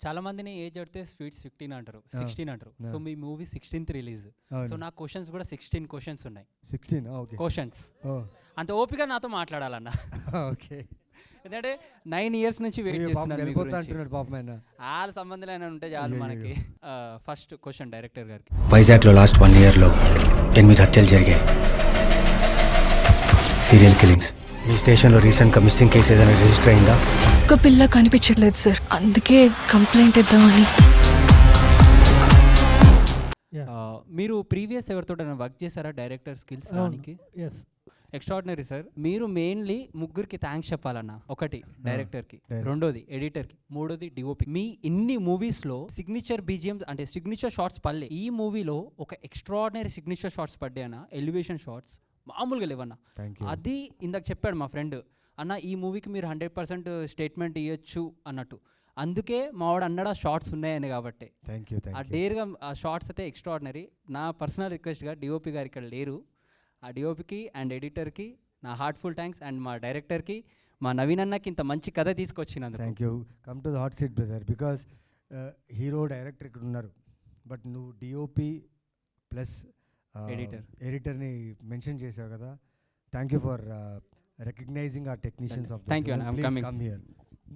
చాలా మందిని ఏజ్ అడితే స్వీట్ 15 అంటారు, 16 అంటారు. సో మీ మూవీ 16th రిలీజ్. సో నా క్వశ్చన్స్ కూడా 16 క్వశ్చన్స్ ఉన్నాయి. 16 ఓకే క్వశ్చన్స్ అంత ఓపిక నాతో మాట్లాడాలన్న. ఓకే ఎందుకంటే 9 years నుంచి వెయిట్ చేస్తున్నాను. వెళ్ళిపోతా అంటున్నాడు పాపం ఆయన. వాళ్ళ సంబంధాలు ఉంటే చాలు మనకి. ఫస్ట్ క్వశ్చన్ డైరెక్టర్ గారికి. వైజాగ్లో లాస్ట్ 1 yearలో 8 హత్యలు జరిగాయి, సీరియల్ కిల్లింగ్స్. మీ స్టేషన్లో రీసెంట్గా మిస్సింగ్ కేసు ఏదైనా రిజిస్టర్ అయిందా? ఒక్క పిల్ల కనిపించట్లేదు సార్, అందుకే కంప్లైంట్ ఇద్దామని. మీరు ప్రీవియస్ ఎవరితో వర్క్ చేశారా డైరెక్టర్ స్కిల్స్ రానికి? Extraordinary sir. మీరు మెయిన్లీ ముగ్గురికి థ్యాంక్స్ చెప్పాలన్న. ఒకటి డైరెక్టర్కి, రెండోది ఎడిటర్కి, మూడోది డిఓపి. మీ ఇన్ని మూవీస్లో సిగ్నేచర్ బీజిఎం అంటే సిగ్నేచర్ షాట్స్ పడలే. ఈ మూవీలో ఒక ఎక్స్ట్రాడినరీ సిగ్నేచర్ షాట్స్ పడ్డాయి అన్న. ఎలివేషన్ షాట్స్ మామూలుగా లేవన్నా. అది ఇందాక చెప్పాడు మా ఫ్రెండ్ అన్న, ఈ మూవీకి మీరు 100% స్టేట్మెంట్ ఇవ్వచ్చు అన్నట్టు. అందుకే మావాడు అన్నాడు ఆ షార్ట్స్ ఉన్నాయని. కాబట్టి ఆ డేర్గా ఆ షార్ట్స్ అయితే ఎక్స్ట్రాడినరీ. నా పర్సనల్ రిక్వెస్ట్గా డిఓపి గారు ఇక్కడ లేరు, ఆ డిఓపికి అండ్ ఎడిటర్కి నా హార్ట్ఫుల్ థ్యాంక్స్. అండ్ మా డైరెక్టర్కి, మా నవీన్ అన్నకి ఇంత మంచి కథ తీసుకొచ్చినందుకు. Thank you. Come to the hot seat brother, because hero director ఇక్కడ ఉన్నారు, బట్ నువ్వు డిఓపి ప్లస్ ఎడిటర్ని మెన్షన్ చేసావు కదా. Thank you for recognizing our technicians of the film. Thank you. Please come here.